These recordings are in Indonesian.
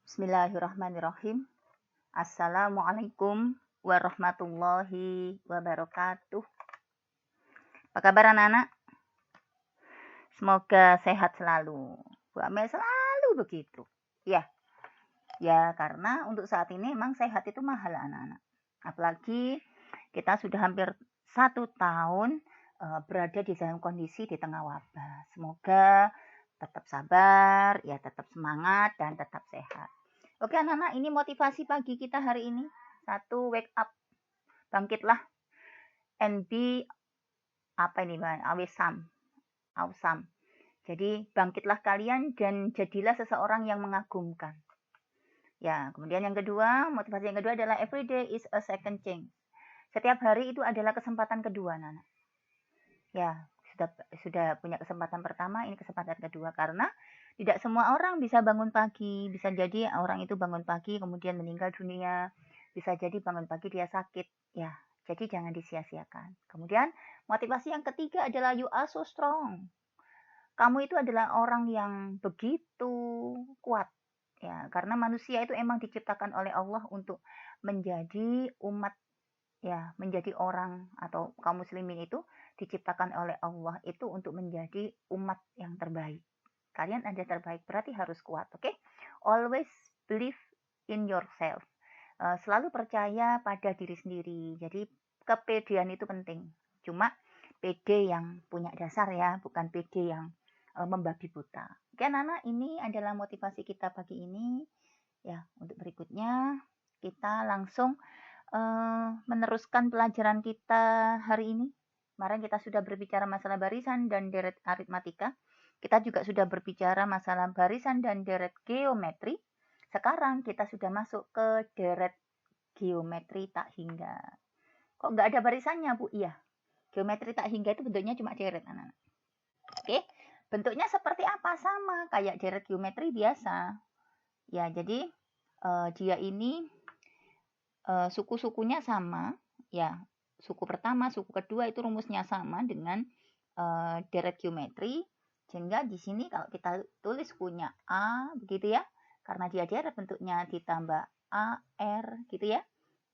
Bismillahirrahmanirrahim. Assalamualaikum warahmatullahi wabarakatuh. Apa kabar anak-anak? Semoga sehat selalu. Bu Amel selalu begitu. Ya karena untuk saat ini emang sehat itu mahal anak-anak. Apalagi kita sudah hampir 1 tahun berada di dalam kondisi di tengah wabah. Semoga tetap sabar, ya tetap semangat dan tetap sehat. Oke anak-anak, ini motivasi pagi kita hari ini. 1, wake up. Bangkitlah. And be awesome. Jadi bangkitlah kalian dan jadilah seseorang yang mengagumkan. Ya, kemudian yang kedua, motivasi yang kedua adalah every day is a second chance. Setiap hari itu adalah kesempatan kedua, anak-anak. Ya, sudah punya kesempatan pertama, ini kesempatan kedua karena tidak semua orang bisa bangun pagi. Bisa jadi orang itu bangun pagi kemudian meninggal dunia. Bisa jadi bangun pagi dia sakit. Ya, jadi jangan disia-siakan. Kemudian motivasi yang ketiga adalah you are so strong. Kamu itu adalah orang yang begitu kuat. Ya, karena manusia itu emang diciptakan oleh Allah untuk menjadi umat, ya, menjadi orang atau kaum muslimin itu diciptakan oleh Allah itu untuk menjadi umat yang terbaik. Kalian ada terbaik berarti harus kuat, oke? Always believe in yourself. Selalu percaya pada diri sendiri. Jadi kepedean itu penting. Cuma pede yang punya dasar ya, bukan pede yang membabi buta. Oke anak-anak, ini adalah motivasi kita pagi ini. Ya, untuk berikutnya kita langsung meneruskan pelajaran kita hari ini. Kemarin kita sudah berbicara masalah barisan dan deret aritmatika. Kita juga sudah berbicara masalah barisan dan deret geometri. Sekarang kita sudah masuk ke deret geometri tak hingga. Kok nggak ada barisannya, Bu? Iya. Geometri tak hingga itu bentuknya cuma deret, anak-anak. Oke. Bentuknya seperti apa? Sama kayak deret geometri biasa. Ya, jadi dia ini suku-sukunya sama. Ya, suku pertama, suku kedua itu rumusnya sama dengan deret geometri. Sehingga di sini kalau kita tulis sukunya A, begitu ya. Karena dia deret bentuknya ditambah AR, gitu ya.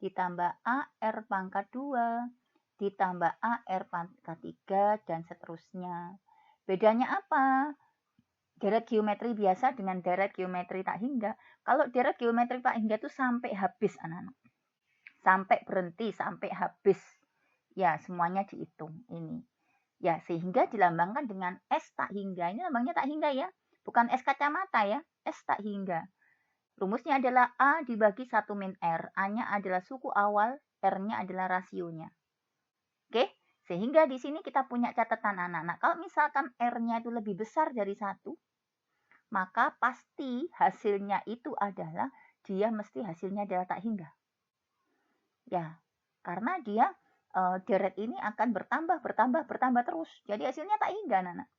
Ditambah AR pangkat 2, ditambah AR pangkat 3, dan seterusnya. Bedanya apa? Deret geometri biasa dengan deret geometri tak hingga. Kalau deret geometri tak hingga itu sampai habis anak-anak. Sampai berhenti, sampai habis. Ya, semuanya dihitung ini. Ya, sehingga dilambangkan dengan S tak hingga. Ini lambangnya tak hingga ya. Bukan S kacamata ya, S tak hingga. Rumusnya adalah A dibagi 1 min R. A-nya adalah suku awal, R-nya adalah rasionya. Oke? Sehingga di sini kita punya catatan anak-anak. Kalau misalkan R-nya itu lebih besar dari 1, maka pasti hasilnya itu adalah dia mesti hasilnya adalah tak hingga. Ya, karena dia deret ini akan bertambah terus. Jadi hasilnya tak hingga, anak-anak.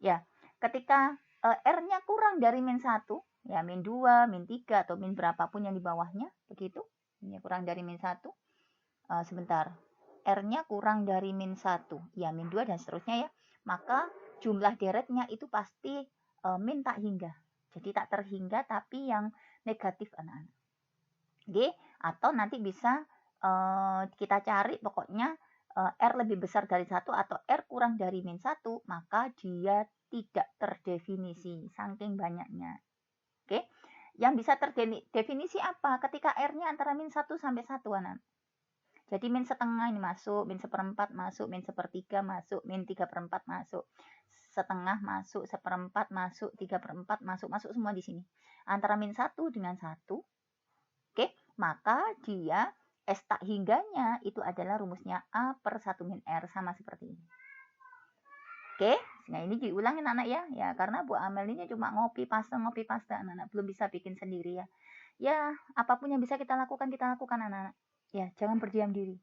Ya, ketika R-nya kurang dari min 1, ya min 2, min 3, atau min berapapun yang di bawahnya, begitu. Ini kurang dari min 1. Sebentar. R-nya kurang dari min 1, ya min 2 dan seterusnya ya, maka jumlah deretnya itu pasti min tak hingga. Jadi tak terhingga tapi yang negatif anak-anak. Oke, atau nanti bisa kita cari pokoknya R lebih besar dari 1 atau R kurang dari min 1, maka dia tidak terdefinisi saking banyaknya. Oke, yang bisa terdefinisi apa? Ketika R-nya antara min 1 sampai 1 anak. Jadi min setengah ini masuk, min seperempat masuk, min sepertiga masuk, min 3/4 masuk, setengah masuk, seperempat masuk, 3/4 masuk, masuk semua di sini. Antara min 1 dengan 1, oke, maka dia S tak hingganya itu adalah rumusnya A per 1 min R, sama seperti ini. Oke, nah ini diulangin anak ya, ya karena Bu Amel ini cuma ngopi paste anak-anak, belum bisa bikin sendiri ya. Ya, apapun yang bisa kita lakukan anak-anak. Ya, jangan berdiam diri.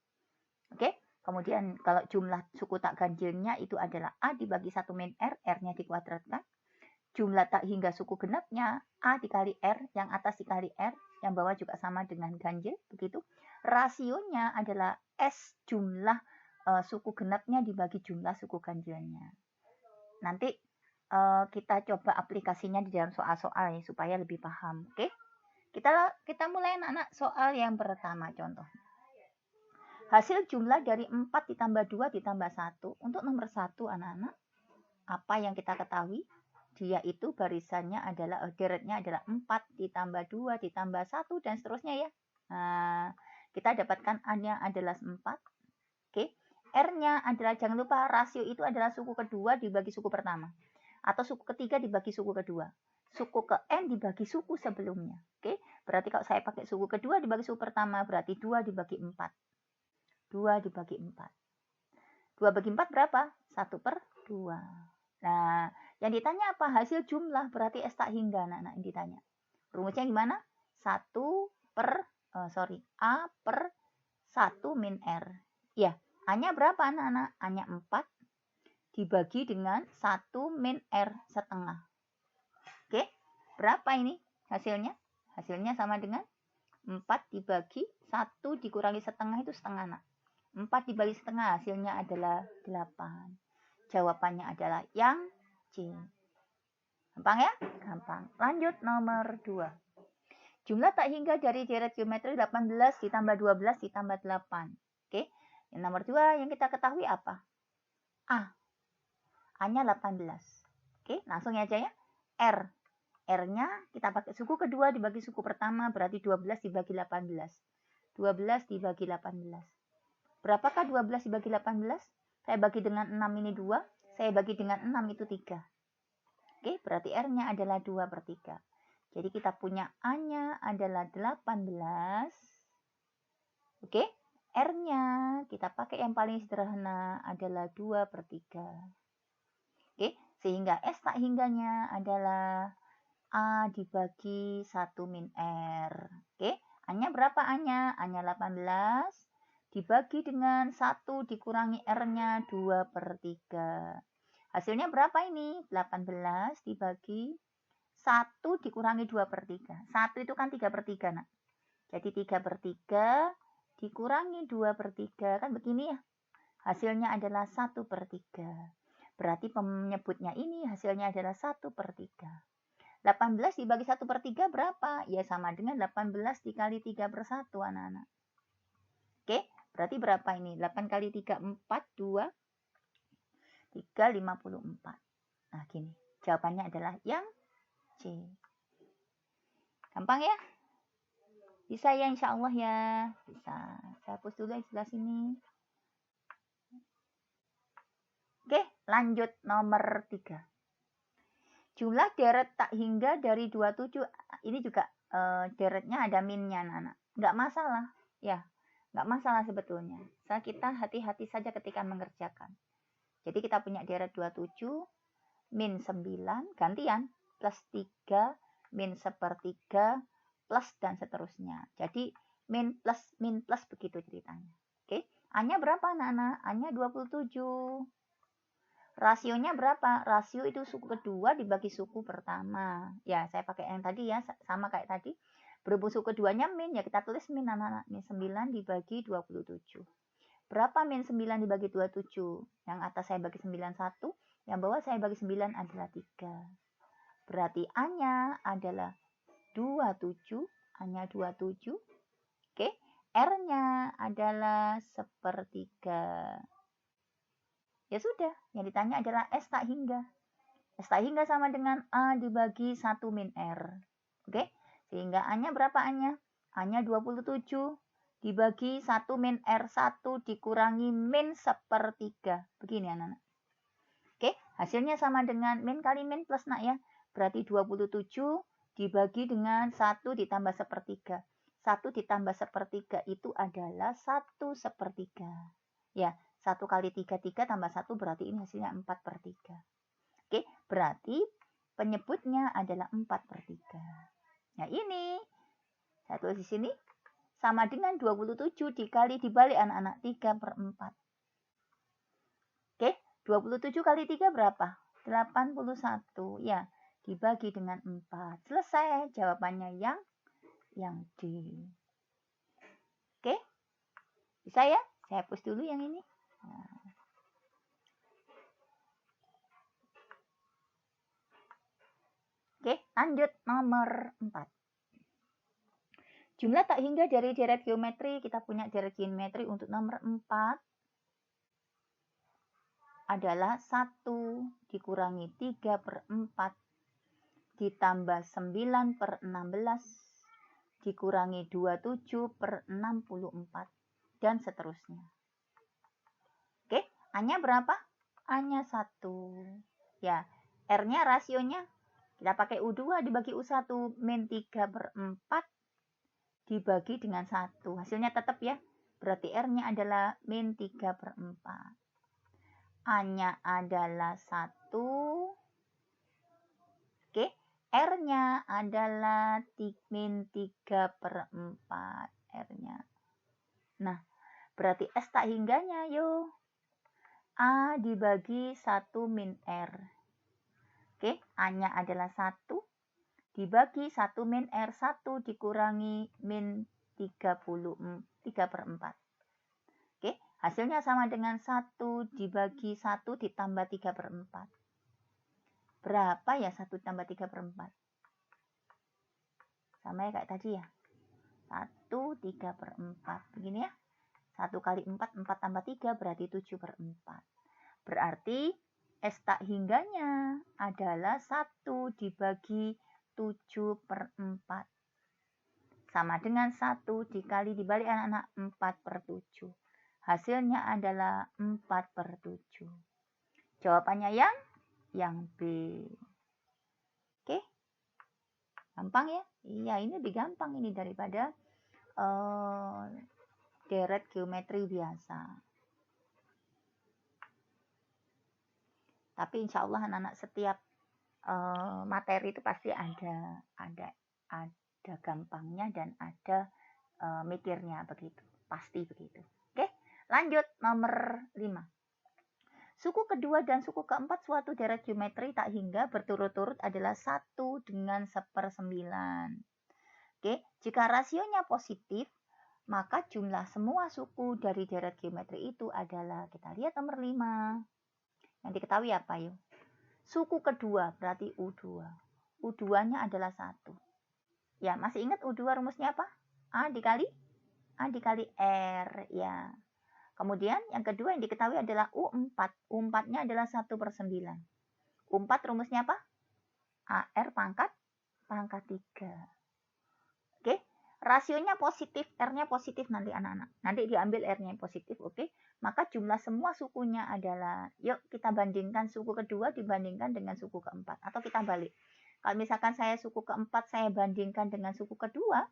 Oke, kemudian kalau jumlah suku tak ganjilnya itu adalah A dibagi 1 min R, R-nya dikuadratkan. Jumlah tak hingga suku genapnya A dikali R, yang atas dikali R, yang bawah juga sama dengan ganjil, begitu. Rasionya adalah S jumlah suku genapnya dibagi jumlah suku ganjilnya. Nanti kita coba aplikasinya di dalam soal-soal ya, supaya lebih paham, oke? Kita mulai anak-anak soal yang pertama contoh. Hasil jumlah dari 4 ditambah 2 ditambah 1. Untuk nomor 1 anak-anak, apa yang kita ketahui? Dia itu barisannya adalah, deretnya adalah 4 ditambah 2 ditambah 1 dan seterusnya ya. Nah, kita dapatkan A-nya adalah 4. Oke. R-nya adalah, jangan lupa rasio itu adalah suku kedua dibagi suku pertama. Atau suku ketiga dibagi suku kedua. Suku ke N dibagi suku sebelumnya. Oke. Berarti kalau saya pakai suku kedua dibagi suku pertama, berarti 2 dibagi 4. 2 dibagi 4. 2 bagi 4 berapa? 1/2. Nah, yang ditanya apa? Hasil jumlah, berarti S tak hingga anak-anak yang ditanya. Rumusnya gimana? A per 1 min R. Ya, A-nya berapa anak-anak? A-nya 4 dibagi dengan 1 min R setengah. Oke, berapa ini hasilnya? Hasilnya sama dengan 4 dibagi 1 dikurangi setengah itu setengah anak. 4 dibagi setengah hasilnya adalah 8. Jawabannya adalah yang C. Gampang ya? Gampang. Lanjut nomor 2. Jumlah tak hingga dari deret geometri 18 ditambah 12 ditambah 8. Oke. Yang nomor 2 yang kita ketahui apa? A. A-nya 18. Oke, langsung aja ya. R. R-nya kita pakai suku kedua dibagi suku pertama, berarti 12 dibagi 18. 12 dibagi 18. Berapakah 12 dibagi 18? Saya bagi dengan 6 ini 2. Saya bagi dengan 6 itu 3. Oke, berarti R-nya adalah 2/3. Jadi kita punya A-nya adalah 18. Oke, R-nya kita pakai yang paling sederhana adalah 2/3. Oke, sehingga S tak hingganya adalah A dibagi 1 min R. Oke, A-nya berapa A-nya? A-nya 18. Dibagi dengan 1 dikurangi R-nya 2/3. Hasilnya berapa ini? 18 dibagi 1 dikurangi 2/3. 1 itu kan 3/3 nak. Jadi 3/3 dikurangi 2/3 kan begini ya. Hasilnya adalah 1/3. Berarti penyebutnya ini hasilnya adalah 1/3. 18 dibagi 1/3 berapa? Ya sama dengan 18 dikali 3/1 anak-anak. Oke, berarti berapa ini? 8 kali 3, 4, 2, 3, 54. Nah, gini. Jawabannya adalah yang C. Gampang ya? Bisa ya insya Allah ya. Bisa. Saya hapus dulu yang sebelah sini. Oke, lanjut nomor 3. Jumlah deret tak hingga dari 27. Ini juga deretnya ada minnya anak-anak. Nggak masalah. Ya, nggak masalah sebetulnya. Kita hati-hati saja ketika mengerjakan. Jadi kita punya deret 27 min 9 gantian plus 3 min 1/3 plus dan seterusnya. Jadi min plus begitu ceritanya. Oke, A-nya berapa anak-anak? A-nya 27. Rasionya berapa? Rasio itu suku kedua dibagi suku pertama. Ya, saya pakai yang tadi ya, sama kayak tadi. Berhubung suku keduanya min, ya kita tulis min anak-anak. Min 9 dibagi 27. Berapa min 9 dibagi 27? Yang atas saya bagi 9 1, yang bawah saya bagi 9 adalah 3. Berarti A-nya adalah 27. A-nya 27. Oke, R-nya adalah 1/3. Ya sudah, yang ditanya adalah S tak hingga. S tak hingga sama dengan A dibagi 1 min R. Oke, sehingga A-nya berapa A-nya? A-nya 27 dibagi 1 min R1 dikurangi min 1/3. Begini anak-anak. Oke, hasilnya sama dengan min kali min plus nak ya. Berarti 27 dibagi dengan 1 ditambah 1/3. 1 ditambah 1/3 itu adalah 1/3. Ya, 1 kali 3 tambah 1 berarti ini hasilnya 4/3. Oke, berarti penyebutnya adalah 4/3. Nah ini, saya tulis di sini, sama dengan 27 dikali dibalik anak-anak 3/4. Oke, 27 kali 3 berapa? 81. Ya, dibagi dengan 4. Selesai jawabannya yang D. Oke, bisa ya? Saya hapus dulu yang ini. Nah. Oke, lanjut nomor 4. Jumlah tak hingga dari deret geometri, kita punya deret geometri untuk nomor 4 adalah 1 dikurangi 3/4 ditambah 9/16 dikurangi 27/64 dan seterusnya. Oke, A-nya berapa? A-nya 1. Ya, R-nya rasionya kita pakai U2 dibagi U1 min 3/4 dibagi dengan 1. Hasilnya tetap ya. Berarti R-nya adalah min 3/4. A-nya adalah 1. Oke, R-nya adalah min 3/4. R-nya. Nah, berarti S tak hingganya yuk. A dibagi 1 min R. Oke, A-nya adalah 1. Dibagi 1 min R, 1 dikurangi min 3/4. Oke, hasilnya sama dengan 1 dibagi 1 ditambah 3/4. Berapa ya 1 tambah 3/4? Sama ya kayak tadi ya. 1 3/4. Begini ya. 1 kali 4, 4 tambah 3 berarti 7/4. Berarti S tak hingganya adalah 1 dibagi 7/4. Sama dengan 1 dikali dibalik anak-anak 4/7. Hasilnya adalah 4/7. Jawabannya yang B. Oke? Gampang ya? Iya, ini lebih gampang ini daripada deret geometri biasa. Tapi insya Allah anak-anak setiap materi itu pasti ada gampangnya dan ada mikirnya begitu. Pasti begitu. Oke, lanjut nomor 5. Suku kedua dan suku keempat suatu deret geometri tak hingga berturut-turut adalah 1 dengan 1/9. Oke, jika rasionya positif, maka jumlah semua suku dari deret geometri itu adalah, kita lihat nomor 5. Yang diketahui apa yuk? Suku kedua berarti U2. U2-nya adalah 1. Ya, masih ingat U2 rumusnya apa? A dikali R. Ya. Kemudian yang kedua yang diketahui adalah U4. U4-nya adalah 1/9. U4 rumusnya apa? AR pangkat 3. Oke, rasionya positif, R-nya positif nanti anak-anak. Nanti diambil R-nya yang positif, oke. Maka jumlah semua sukunya adalah, yuk kita bandingkan suku kedua dibandingkan dengan suku keempat. Atau kita balik. Kalau misalkan saya suku keempat, saya bandingkan dengan suku kedua,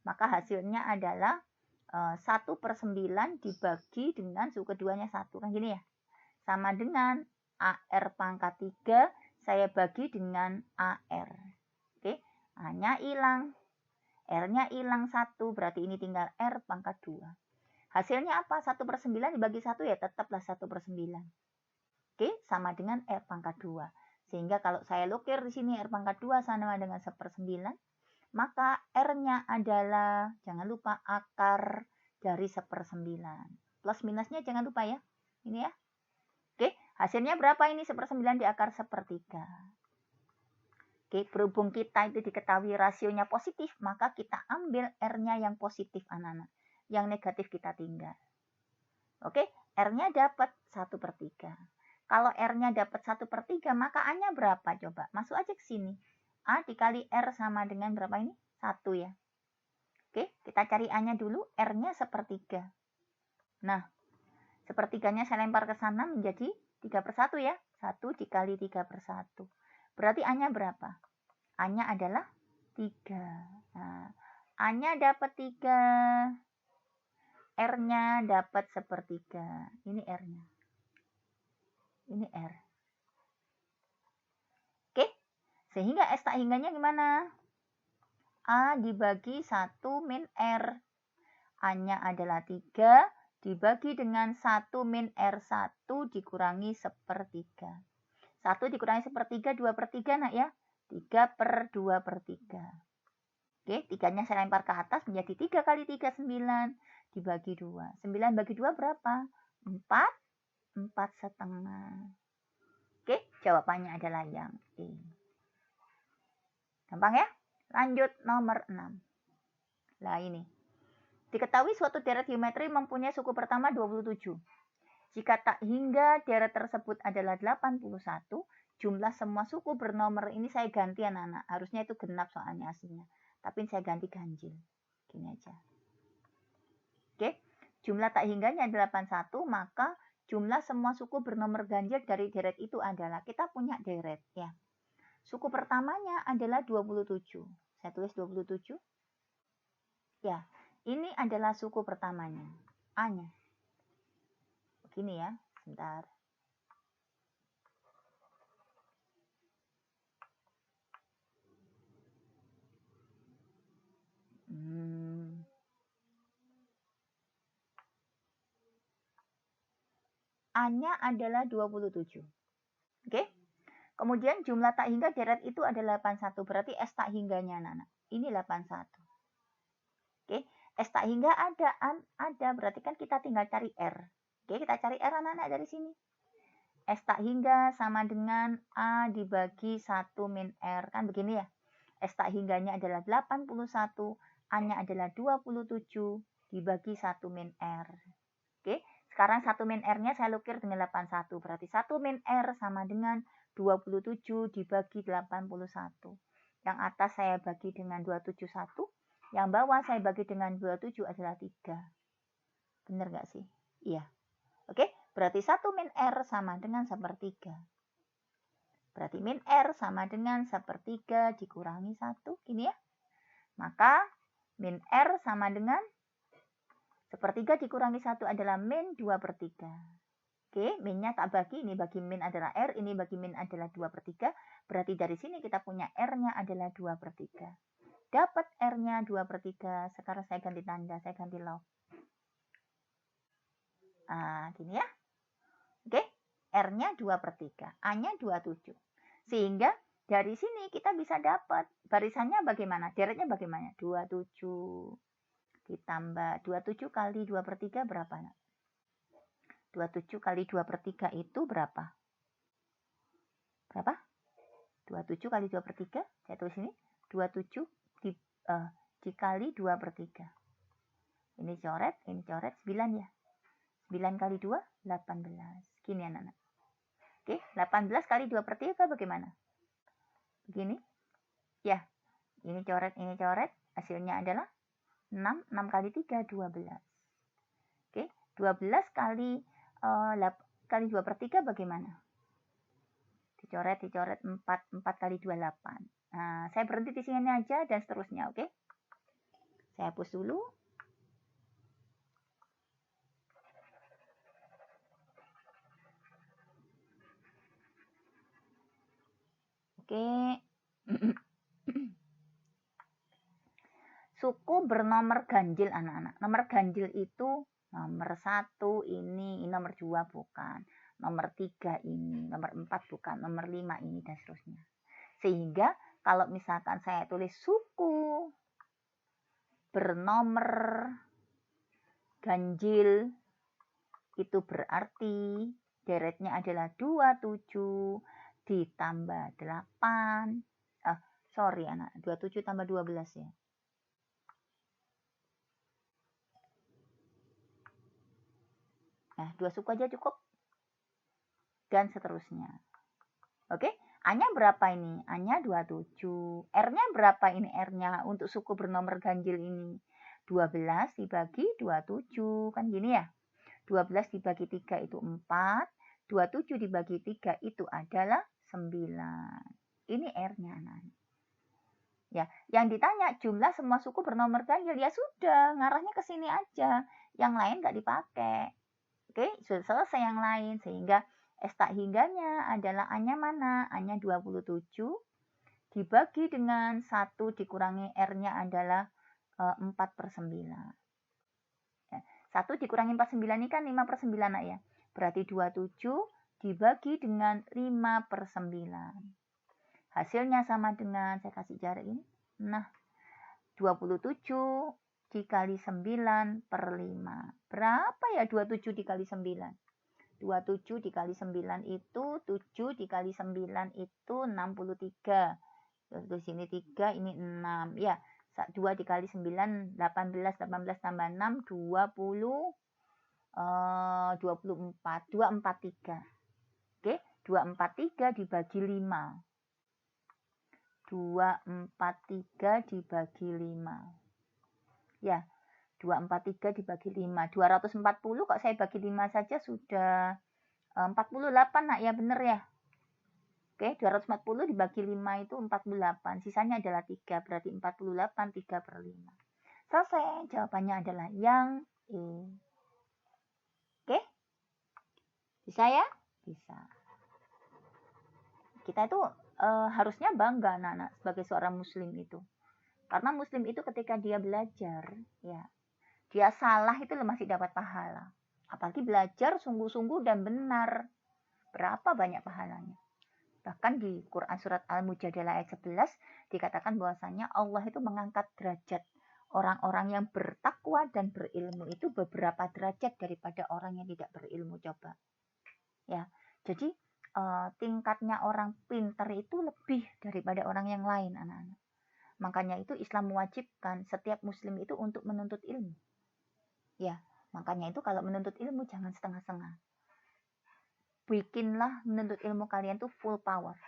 maka hasilnya adalah 1/9 dibagi dengan suku keduanya 1. Kan gini ya. Sama dengan AR pangkat 3, saya bagi dengan AR. Oke, A-nya hilang. R-nya hilang 1, berarti ini tinggal R pangkat 2. Hasilnya apa? 1/9 dibagi 1 ya tetaplah 1/9. Oke, sama dengan R pangkat 2. Sehingga kalau saya lukir di sini R pangkat 2 sama dengan 1/9, maka R-nya adalah, jangan lupa, akar dari 1/9. Plus minusnya jangan lupa ya. Ini ya. Oke, hasilnya berapa ini 1/9 di akar 1/3. Oke, berhubung kita itu diketahui rasionya positif, maka kita ambil R-nya yang positif anak-anak. Yang negatif kita tinggal. Oke, R-nya dapat 1/3. Kalau R-nya dapat 1/3, maka A-nya berapa coba? Masuk aja ke sini. A dikali R sama dengan berapa ini? 1 ya. Oke, kita cari A-nya dulu. R-nya 1/3. Nah, 1/3-nya saya lempar ke sana menjadi 3/1 ya. 1 dikali 3/1. Berarti A-nya berapa? A-nya adalah 3. Nah, A-nya dapat 3. R-nya dapat 1/3. Ini R-nya. Ini R. Oke, sehingga S tak hingganya gimana? A dibagi 1 min R. A-nya adalah 3 dibagi dengan 1 min R1 dikurangi 1/3. 1 dikurangi 1/3, 2/3 nak ya. 3/2/3. Oke, 3-nya saya lempar ke atas menjadi 3 kali 3, 9 dibagi 2. 9 bagi 2 berapa? 4. 4,5. Oke, jawabannya adalah yang E. Gampang ya? Lanjut nomor 6. Nah ini. Diketahui suatu deret geometri mempunyai suku pertama 27. Jika tak hingga deret tersebut adalah 81, jumlah semua suku bernomor ini saya ganti anak-anak. Harusnya itu genap soalnya aslinya. Tapi saya ganti ganjil. Gini aja. Oke. Jumlah tak hingganya 81, maka jumlah semua suku bernomor ganjil dari deret itu adalah, kita punya deret ya. Suku pertamanya adalah 27. Saya tulis 27. Ya, ini adalah suku pertamanya, A-nya. Begini ya, sebentar. A-nya adalah 27. Oke. Kemudian jumlah tak hingga deret itu adalah 81. Berarti S tak hingganya anak-anak. Ini 81. Oke. S tak hingga ada. Berarti kan kita tinggal cari R. Oke, kita cari R anak-anak dari sini. S tak hingga sama dengan A dibagi 1 min R. Kan begini ya. S tak hingganya adalah 81. A-nya adalah 27 dibagi 1 min R. Oke. Sekarang 1 min R-nya saya lukir dengan 81. Berarti 1 min R sama dengan 27 dibagi 81. Yang atas saya bagi dengan 271. Yang bawah saya bagi dengan 27 adalah 3. Benar nggak sih? Iya. Oke. Berarti 1 min R sama dengan 1/3. Berarti min R sama dengan 1/3 dikurangi 1. Gini ya. Maka min R sama dengan 1/3 dikurangi 1 adalah min 2/3. Oke, minnya tak bagi, ini bagi min adalah R, ini bagi min adalah 2/3. Berarti dari sini kita punya R-nya adalah 2/3. Dapat R-nya 2/3. Sekarang saya ganti tanda, saya ganti log. Nah, gini ya. Oke, R-nya 2/3, A-nya 27. Sehingga dari sini kita bisa dapat barisannya bagaimana, deretnya bagaimana? 27 ditambah 27 kali 2/3 berapa? 27 kali 2/3 itu berapa? Berapa? 27 kali 2/3, saya tulis ini. 27 dikali 2/3. Ini coret, 9 ya. 9 kali 2, 18. Gini anak-anak. Oke, 18 kali 2/3 bagaimana? Begini. Ya, ini coret, hasilnya adalah 6. 6 kali 3, 12. Oke, 12 kali 2/3 bagaimana? Dicoret, 4 kali 2, 8. Nah, saya berhenti di sini aja dan seterusnya, oke? Saya hapus dulu. Oke. Suku bernomor ganjil anak-anak. Nomor ganjil itu nomor 1 ini nomor 2 bukan. Nomor 3 ini, nomor 4 bukan, nomor 5 ini dan seterusnya. Sehingga kalau misalkan saya tulis suku bernomor ganjil, itu berarti deretnya adalah 27 ditambah 8. Sorry anak, 27 tambah 12 ya. Nah, 2 suku aja cukup. Dan seterusnya. Oke, A-nya berapa ini? A-nya 27. R-nya berapa ini R-nya untuk suku bernomor ganjil ini? 12 dibagi 27. Kan gini ya. 12 dibagi 3 itu 4. 27 dibagi 3 itu adalah 9. Ini R-nya anak-anak. Ya, yang ditanya jumlah semua suku bernomor ganjil. Ya sudah, ngarahnya ke sini aja. Yang lain nggak dipakai. Oke, sudah selesai yang lain. Sehingga S tak hingganya adalah A-nya mana? A-nya 27 dibagi dengan 1 dikurangi R-nya adalah 4/9. Ya, 1 dikurangi 4/9 ini kan 5/9 nak ya. Berarti 27 dibagi dengan 5/9. Hasilnya sama dengan, saya kasih jarak ini. Nah, 27 dikali 9/5. Berapa ya 27 dikali 9? 27 dikali 9 itu 7 dikali 9 itu 63. Terus di sini 3, ini 6. Ya, 2 dikali 9, 18. 18 tambah 6, 20, 24. 243. Oke, 243 dibagi 5. 243 dibagi 5. Ya, 243 dibagi 5. 240 kok saya bagi 5 saja sudah 48, nak, ya benar ya. Oke, 240 dibagi 5 itu 48. Sisanya adalah 3, berarti 48 3/5. Selesai, jawabannya adalah yang E. Oke? Bisa ya? Bisa. Kita itu harusnya bangga anak-anak sebagai seorang muslim itu. Karena muslim itu ketika dia belajar, ya, dia salah itu masih dapat pahala. Apalagi belajar sungguh-sungguh dan benar. Berapa banyak pahalanya? Bahkan di Quran surat Al-Mujadalah ayat 11 dikatakan bahwasanya Allah itu mengangkat derajat orang-orang yang bertakwa dan berilmu itu beberapa derajat daripada orang yang tidak berilmu. Coba. Ya. Jadi tingkatnya orang pintar itu lebih daripada orang yang lain, anak-anak. Makanya itu Islam mewajibkan setiap muslim itu untuk menuntut ilmu. Ya, makanya itu kalau menuntut ilmu jangan setengah-setengah. Bikinlah menuntut ilmu kalian tuh full power.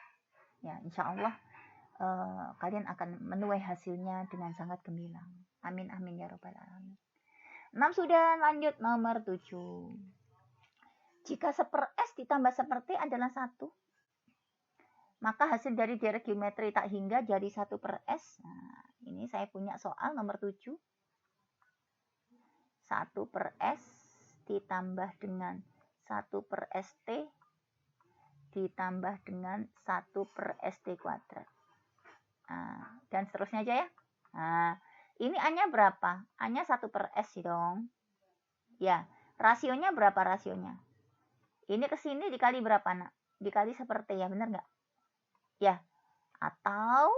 Ya, insya Allah kalian akan menuai hasilnya dengan sangat gemilang. Amin amin ya robbal alamin. 6 sudah, lanjut nomor 7. Jika 1/s ditambah 1/t adalah 1, maka hasil dari derek geometri tak hingga jadi 1/s. Nah, ini saya punya soal nomor 7. 1/s ditambah dengan 1/st ditambah dengan 1/st kuadrat. Nah, dan seterusnya aja ya. Nah, ini A-nya berapa? A-nya 1/s dong. Ya, rasionya berapa rasionya? Ini ke sini dikali berapa, nak? Dikali 1/t ya, benar nggak? Ya, atau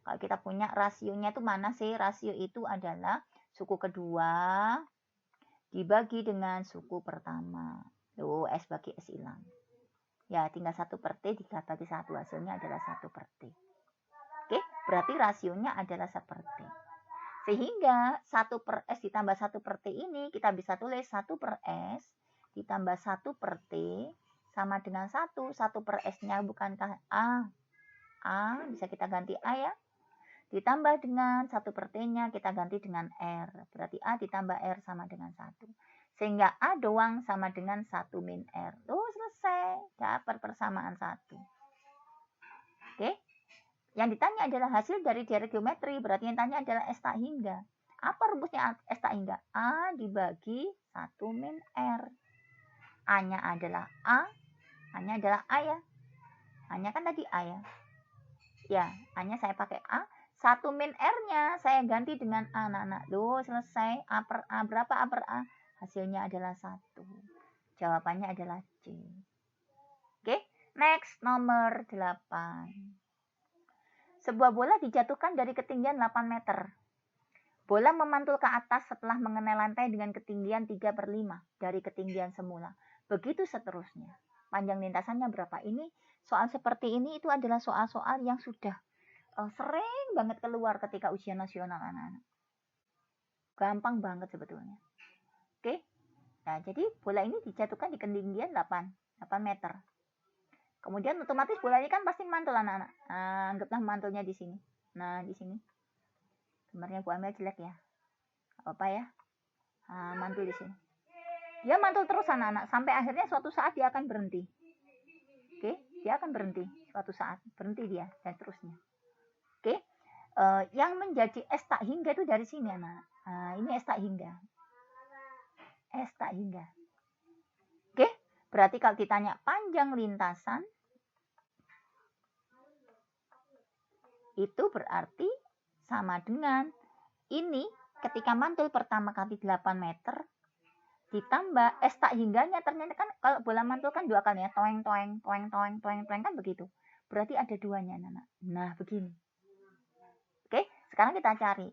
kalau kita punya rasionya itu mana sih? Rasio itu adalah suku kedua dibagi dengan suku pertama. Loh, S bagi S hilang. Ya, tinggal 1/t dibagi 1. Hasilnya adalah 1/t. Oke, berarti rasionya adalah 1/t. Sehingga 1/s ditambah 1/t ini kita bisa tulis 1/s ditambah 1/t sama dengan 1. 1/s-nya bukankah A? A bisa kita ganti A ya. Ditambah dengan 1/t-nya kita ganti dengan R. Berarti A ditambah R sama dengan 1. Sehingga A doang sama dengan 1 min R. Tuh selesai. Dapat persamaan 1. Oke. Yang ditanya adalah hasil dari derek geometri. Berarti yang tanya adalah S tak hingga. Apa rumusnya S tak hingga? A dibagi 1 min R. A-nya adalah A. A-nya adalah A ya. A-nya kan tadi A ya. Ya, A-nya saya pakai A. 1 min R-nya saya ganti dengan A, anak-anak. Loh, selesai. A per A. Berapa A per A? Hasilnya adalah 1. Jawabannya adalah C. Oke, next nomor 8. Sebuah bola dijatuhkan dari ketinggian 8 meter. Bola memantul ke atas setelah mengenai lantai dengan ketinggian 3/5 dari ketinggian semula. Begitu seterusnya. Panjang lintasannya berapa? Ini soal seperti ini itu adalah soal-soal yang sudah sering banget keluar ketika ujian nasional anak-anak. Gampang banget sebetulnya. Oke. Nah, jadi bola ini dijatuhkan di ketinggian 8 meter. Kemudian otomatis bola ini kan pasti mantul anak-anak. Nah, anggaplah mantulnya di sini. Nah, di sini. Gambarnya Bu Amel jelek ya. Apa ya? Nah, mantul di sini. Dia mantul terus anak-anak sampai akhirnya suatu saat dia akan berhenti. Oke, dia akan berhenti suatu saat. Berhenti dia dan seterusnya. Oke. Yang menjadi S tak hingga itu dari sini anak. Nah, ini S tak hingga. S tak hingga. Oke, berarti kalau ditanya panjang lintasan itu berarti sama dengan ini ketika mantul pertama kali 8 meter ditambah S tak hingganya, ternyata kan kalau bola mantul kan 2 kali ya, toeng toeng toeng toeng toeng toeng kan begitu. Berarti ada 2-nya anak. Nah, begini. Oke, sekarang kita cari.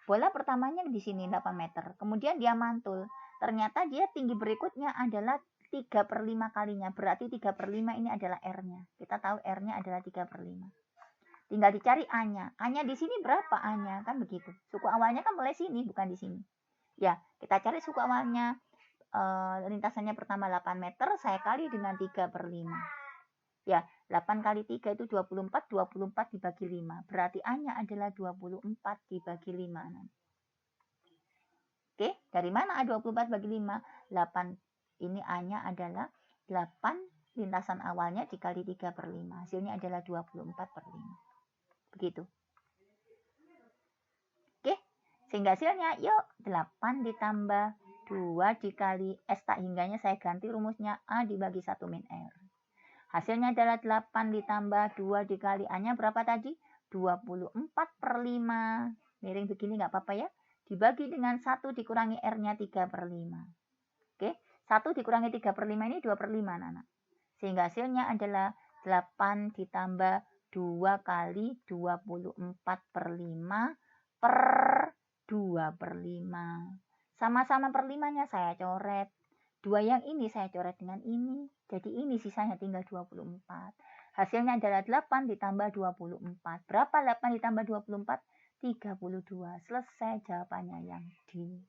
Bola pertamanya di sini 8 meter. Kemudian dia mantul. Ternyata dia tinggi berikutnya adalah 3/5 kalinya. Berarti 3/5 ini adalah R-nya. Kita tahu R-nya adalah 3/5. Tinggal dicari A-nya. A-nya di sini berapa A-nya? Kan begitu. Suku awalnya kan mulai sini, bukan di sini. Ya, kita cari suku awalnya. Lintasannya pertama 8 meter, saya kali dengan 3/5. Ya, 8 kali 3 itu 24, 24 dibagi 5. Berarti A-nya adalah 24 dibagi 5. Oke, dari mana A 24 bagi 5? 8. Ini A-nya adalah 8 lintasan awalnya dikali 3/5. Hasilnya adalah 24/5. Begitu. Oke, sehingga hasilnya yuk 8 ditambah 2 dikali S tak hingganya saya ganti rumusnya A dibagi 1 min R. Hasilnya adalah 8 ditambah 2 dikali A-nya berapa tadi? 24/5. Miring begini nggak apa-apa ya. Dibagi dengan 1 dikurangi R-nya 3/5. Oke, 1 dikurangi 3/5 ini 2/5 anak-anak. Sehingga hasilnya adalah 8 ditambah 2 kali 24/5 per 2/5. Sama-sama per 5-nya saya coret. 2 yang ini saya coret dengan ini. Jadi ini sisanya tinggal 24. Hasilnya adalah 8 ditambah 24. Berapa 8 ditambah 24? 32. Selesai jawabannya yang D.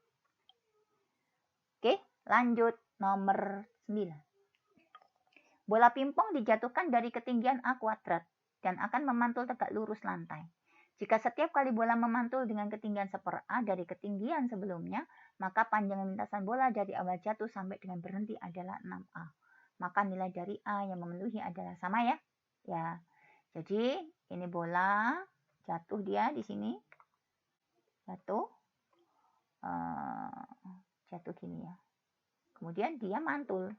Oke, lanjut nomor 9. Bola pingpong dijatuhkan dari ketinggian A kuadrat dan akan memantul tegak lurus lantai. Jika setiap kali bola memantul dengan ketinggian 1/A dari ketinggian sebelumnya, maka panjang lintasan bola dari awal jatuh sampai dengan berhenti adalah 6A. Maka nilai dari A yang memenuhi adalah sama ya. Ya. Jadi ini bola jatuh dia di sini. Jatuh. Jatuh gini ya. Kemudian dia mantul.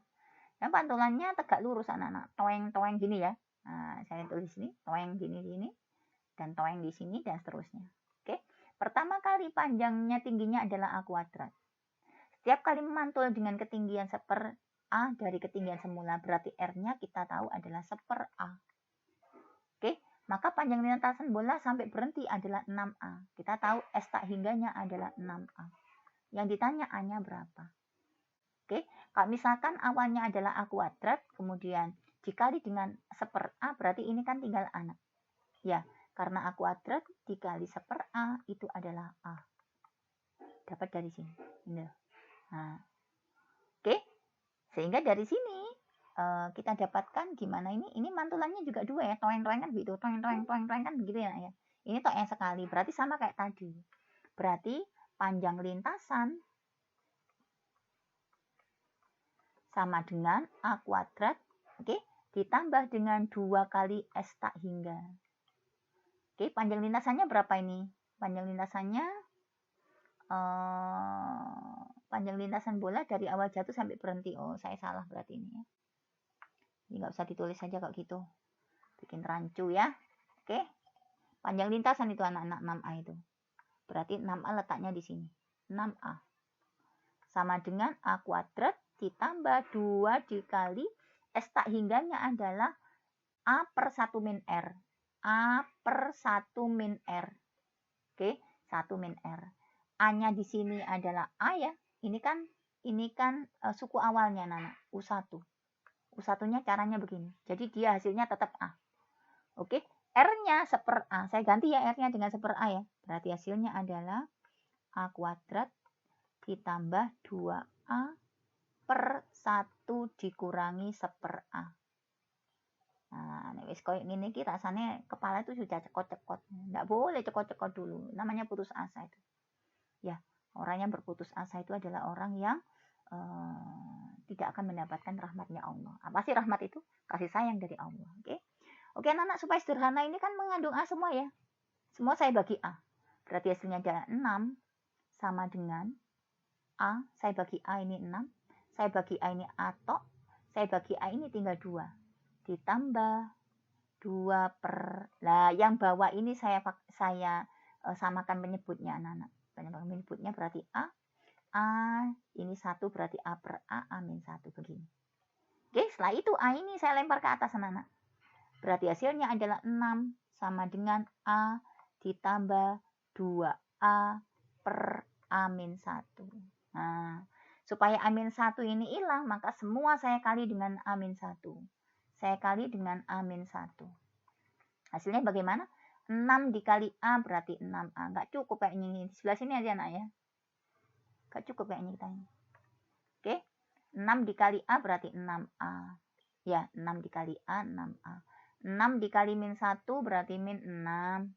Dan pantulannya tegak lurus anak-anak. Toeng-toeng gini ya. Nah, saya tulis di sini, toeng gini-gini. Dan toeng di sini dan seterusnya. Oke. Pertama kali panjangnya tingginya adalah A kuadrat. Setiap kali memantul dengan ketinggian 1/A dari ketinggian semula, berarti R-nya kita tahu adalah 1/A. Oke, maka panjang lintasan bola sampai berhenti adalah 6A. Kita tahu S tak hingganya adalah 6A. Yang ditanya A-nya berapa? Oke, kalau misalkan awalnya adalah A kuadrat, kemudian dikali dengan 1/A, berarti ini kan tinggal anak. Ya, karena A kuadrat dikali 1/A itu adalah A. Dapat dari sini. Nah, oke. Sehingga dari sini kita dapatkan gimana ini. Ini mantulannya juga 2 ya. Toeng-toeng kan begitu. Toeng-toeng kan begitu ya. Ini toeng sekali. Berarti sama kayak tadi. Berarti panjang lintasan sama dengan A kuadrat. Oke. Ditambah dengan 2 kali S tak hingga. Oke, panjang lintasannya berapa ini? Panjang lintasannya panjang lintasan bola dari awal jatuh sampai berhenti. Oh, saya salah berarti ini ya. Ini nggak usah ditulis saja kalau gitu. Bikin rancu ya. Oke. Panjang lintasan itu anak-anak 6A itu. Berarti 6A letaknya di sini. 6A. Sama dengan A kuadrat ditambah 2 dikali S tak hingganya adalah A per 1 min R. A per 1 min R. Oke, 1 min R. A-nya di sini adalah A ya. Ini kan suku awalnya anak-anak, U1. U1-nya caranya begini. Jadi dia hasilnya tetap A. Oke, R-nya 1/A. Saya ganti ya R-nya dengan 1/A ya. Berarti hasilnya adalah A kuadrat ditambah 2A per 1 dikurangi 1/A. Nah, wis koyo ngene iki rasane kepala itu sudah cekot-cekot. Enggak boleh cekot-cekot dulu. Namanya putus asa itu. Ya, orang yang berputus asa itu adalah orang yang tidak akan mendapatkan rahmatnya Allah. Apa sih rahmat itu? Kasih sayang dari Allah. Oke. Oke, anak-anak, supaya sederhana ini kan mengandung A semua ya. Semua saya bagi A. Berarti hasilnya adalah 6 sama dengan A. Saya bagi A ini 6. Saya bagi A ini A tok. Saya bagi A ini tinggal 2. Ditambah 2 per... Lah, yang bawah ini saya samakan penyebutnya anak-anak. Penyebutnya berarti A. A ini 1 berarti A per A min 1 begini. Oke, setelah itu A ini saya lempar ke atas anak-anak. Berarti hasilnya adalah 6 sama dengan A ditambah 2A per A min 1. Nah, supaya A min 1 ini hilang, maka semua saya kali dengan A min 1. Saya kali dengan A min 1. Hasilnya bagaimana? 6 dikali A berarti 6A. Nggak cukup kayak ini. Di sebelah sini aja nak ya. Nggak cukup kayak ini kita ini. Oke. 6 dikali A berarti 6A. Ya, 6 dikali A, 6A. 6 dikali min 1 berarti min 6.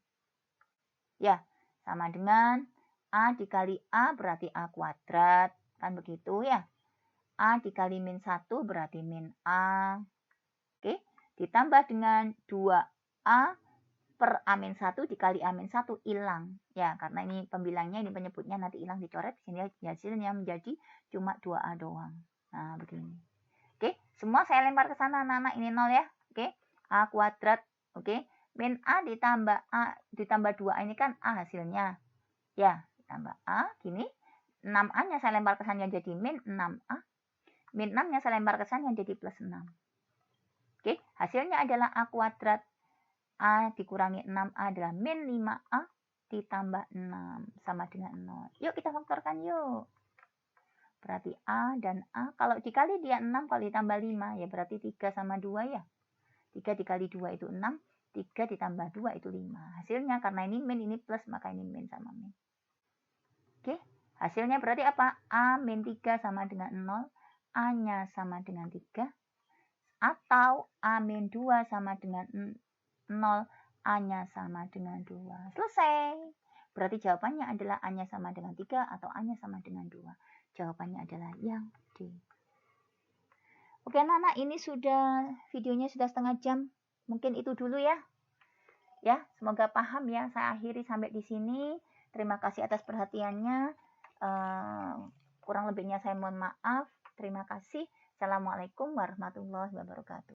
Ya, sama dengan A dikali A berarti A kuadrat. Kan begitu ya. A dikali min 1 berarti min A. Oke. Ditambah dengan 2A per A-1 dikali A-1 hilang. Ya, karena ini pembilangnya, ini penyebutnya nanti hilang dicoret. Di sini hasilnya menjadi cuma 2A doang. Nah, begini. Oke, semua saya lempar ke sana anak-anak. Ini 0 ya. Oke, A kuadrat. Oke, min A ditambah 2A ini kan A hasilnya. Ya, ditambah A, gini. 6A-nya saya lempar ke sana jadi min 6A. Min 6-nya saya lempar ke sana jadi plus 6. Oke, hasilnya adalah A kuadrat. A dikurangi 6A adalah min 5A ditambah 6 sama dengan 0. Yuk kita faktorkan yuk. Berarti A dan A, kalau dikali dia 6, kalau ditambah 5, ya berarti 3 sama 2 ya. 3 dikali 2 itu 6, 3 ditambah 2 itu 5. Hasilnya karena ini min, ini plus, maka ini min sama min. Oke, hasilnya berarti apa? A min 3 sama dengan 0, A-nya sama dengan 3, atau A min 2 sama dengan 0, A-nya sama dengan 2. Selesai. Berarti jawabannya adalah A-nya sama dengan 3 atau A-nya sama dengan 2. Jawabannya adalah yang D. Oke anak-anak, ini videonya sudah setengah jam. Mungkin itu dulu ya. Ya, semoga paham ya. Saya akhiri sampai di sini. Terima kasih atas perhatiannya. Kurang lebihnya saya mohon maaf. Terima kasih. Assalamualaikum warahmatullahi wabarakatuh.